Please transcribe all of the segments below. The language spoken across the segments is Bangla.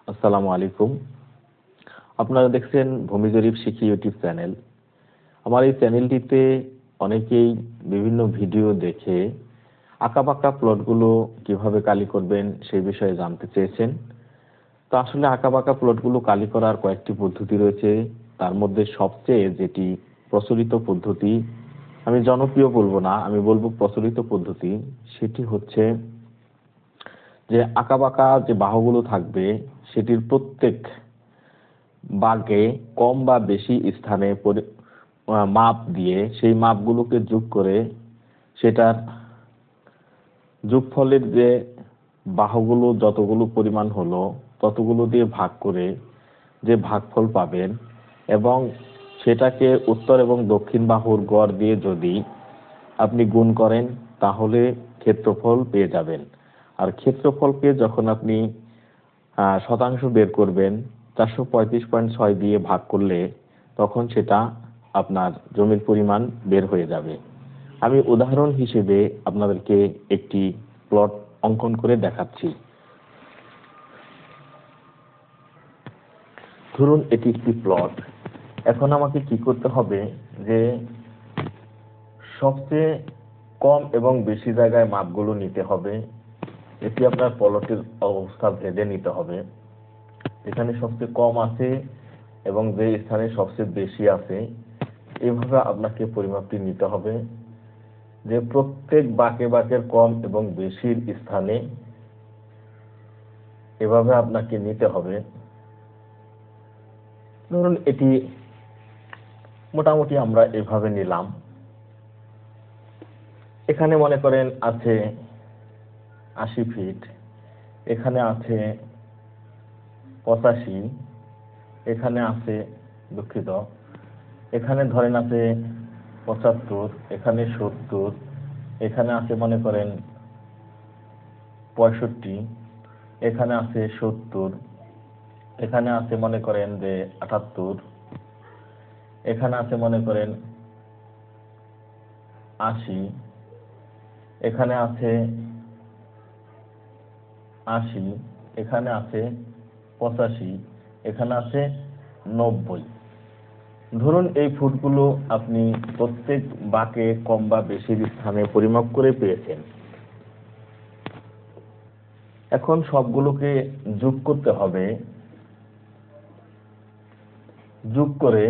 আসসালামু আলাইকুম। আপনারা দেখছেন ভূমি জরিপ শিখি ইউটিউব চ্যানেল। আমার এই চ্যানেলটিতে অনেকেই বিভিন্ন ভিডিও দেখে আঁকাবাঁকা প্লটগুলো কিভাবে কালি করবেন সেই বিষয়ে জানতে চেয়েছেন। তো আসলে আঁকাবাঁকা প্লটগুলো কালি করার কয়েকটি পদ্ধতি রয়েছে। তার মধ্যে সবচেয়ে যেটি প্রচলিত পদ্ধতি, আমি জনপ্রিয় বলবো না, আমি বলবো প্রচলিত পদ্ধতি, সেটি হচ্ছে যে আঁকাবাঁকা যে বাহুগুলো থাকবে সেটির প্রত্যেক বাঁকে কম বা বেশি স্থানে মাপ দিয়ে সেই মাপগুলোকে যোগ করে সেটার যোগফলের যে বাহুগুলো যতগুলো পরিমাণ হলো ততগুলো দিয়ে ভাগ করে যে ভাগফল পাবেন এবং সেটাকে উত্তর এবং দক্ষিণ বাহুর গড় দিয়ে যদি আপনি গুণ করেন তাহলে ক্ষেত্রফল পেয়ে যাবেন। আর ক্ষেত্রফলকে যখন আপনি শতাংশ বের করবেন 435.6 দিয়ে ভাগ করলে তখন সেটা আপনার জমির পরিমাণ বের হয়ে যাবে। আমি উদাহরণ হিসেবে আপনাদেরকে একটি প্লট অঙ্কন করে দেখাচ্ছি। ধরুন এটি একটি প্লট। এখন আমাকে কি করতে হবে যে সবচেয়ে কম এবং বেশি জায়গায় মাপগুলো নিতে হবে। এটি আপনার প্লটের অবস্থা ভেদে নিতে হবে। এখানে সবচেয়ে কম আছে এবং যে স্থানে সবচেয়ে বেশি আছে এইভাবে আপনাকে পরিমাপটি নিতে হবে যে প্রত্যেক বাঁকে বাঁকের কম এবং বেশির স্থানে এভাবে আপনাকে নিতে হবে। ধরুন এটি মোটামুটি আমরা এভাবে নিলাম। এখানে মনে করেন আছে 80 ফিট, এখানে আছে 85, এখানে আছে দুঃখিত এখানে ধরেন আছে 75, এখানে 70, এখানে আছে মনে করেন 65, এখানে আছে 70, এখানে আছে মনে করেন যে 78, এখানে আছে মনে করেন 80, এখানে আছে 80, এখানে আছে 85, এখানে আছে 90। ধরুন এই ফুটগুলো আপনি প্রত্যেক বাঁকে কম বা বেশির স্থানে পরিমাপ করে পেয়েছেন। এখন সবগুলোকে যোগ করতে হবে। যোগ করে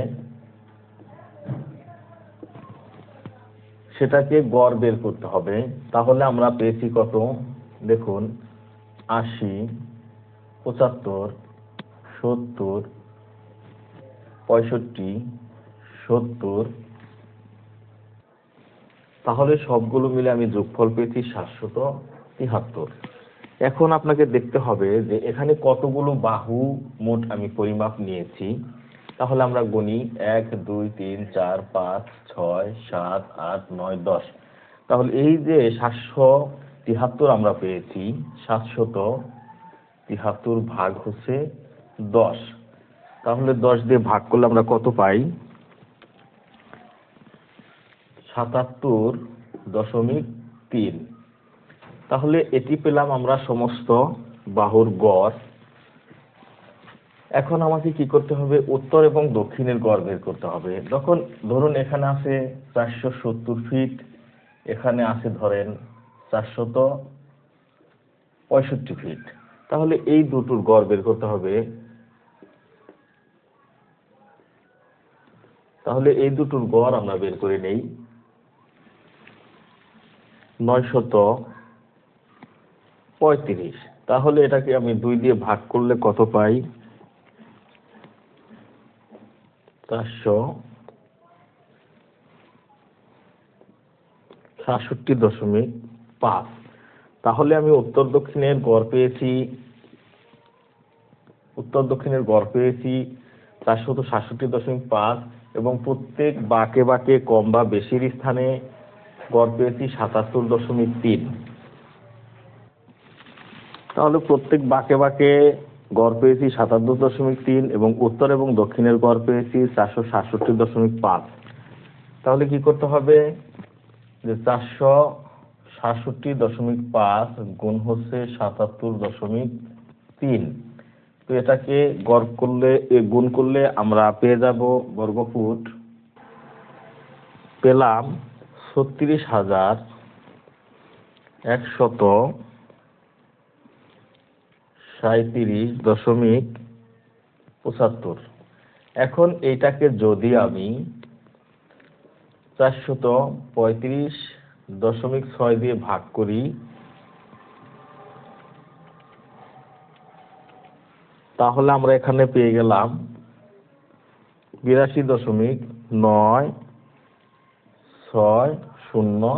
সেটাকে গড় বের করতে হবে। তাহলে আমরা পেয়েছি কত দেখুন 80, 75, 70, 65, 70। তাহলে সবগুলো মিলে আমি যোগফল পেয়েছি 773। এখন আপনাকে দেখতে হবে যে এখানে কতগুলো বাহু মোট আমি পরিমাপ নিয়েছি। তাহলে আমরা গুনি 1 2 3 4 5 6 7 8 9 10। তাহলে এই যে 773 আমরা পেয়েছি, 773 ভাগ হচ্ছে 10। তাহলে 10 দিয়ে ভাগ করলে আমরা কত পাই? 77.3। তাহলে এটি পেলাম আমরা সমস্ত বাহুর গড়। এখন আমাকে কি করতে হবে? উত্তর এবং দক্ষিণের গড় বের করতে হবে। ধরুন এখানে আছে 470 ফিট, এখানে আছে ধরেন 465 ফিট। তাহলে এই দুটোর গড় বের করতে হবে। তাহলে এই দুটোর গড় আমরা বের করে নেই। 935। তাহলে এটাকে আমি 2 দিয়ে ভাগ করলে কত পাই? 467.5। তাহলে আমি উত্তর দক্ষিণের গড় পেয়েছি 467.5 এবং প্রত্যেক বাঁকে বাঁকে কম বা বেশির স্থানে গড় পেয়েছি 77.3। তাহলে প্রত্যেক বাঁকে বাঁকে গড় পেয়েছি 77.3 এবং উত্তর এবং দক্ষিণের গড় পেয়েছি 467.5। তাহলে কি করতে হবে যে 467.5 গুণ হচ্ছে 77.3 তো এটাকে গুণ করলে আমরা পেয়ে যাব বর্গফুট, পেলাম 36,137.75। এখন এইটাকে যদি আমি 435.6 দিয়ে ভাগ করি, তাহলে আমরা এখানে পেয়ে গেলাম 82.960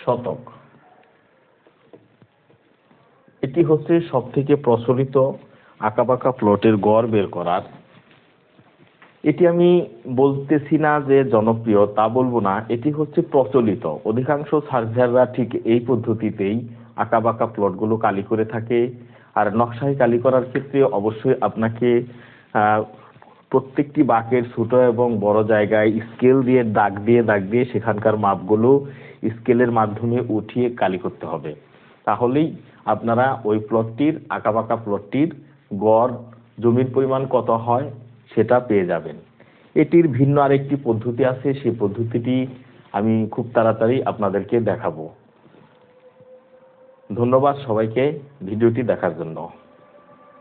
শতক। এটি হচ্ছে সবথেকে প্রচলিত আঁকাবাঁকা প্লটের গড় বের করার। এটি আমি বলতেছি না যে জনপ্রিয়, তা বলবো না, এটি হচ্ছে প্রচলিত। অধিকাংশ সার্ভেয়াররা ঠিক এই পদ্ধতিতেই আঁকাবাঁকা প্লটগুলো কালি করে থাকে। আর নকশায় কালি করার ক্ষেত্রে অবশ্যই আপনাকে প্রত্যেকটি বাঁকের ছোট এবং বড় জায়গায় স্কেল দিয়ে দাগ দিয়ে সেখানকার মাপগুলো স্কেলের মাধ্যমে উঠিয়ে কালি করতে হবে। তাহলেই আপনারা ওই আঁকাবাঁকা প্লটটির গড় জমির পরিমাণ কত হয় সেটা পেয়ে যাবেন। এটির ভিন্ন আরেকটি পদ্ধতি আছে, সেই পদ্ধতিটি আমি খুব তাড়াতাড়ি আপনাদেরকে দেখাবো। ধন্যবাদ সবাইকে ভিডিওটি দেখার জন্য।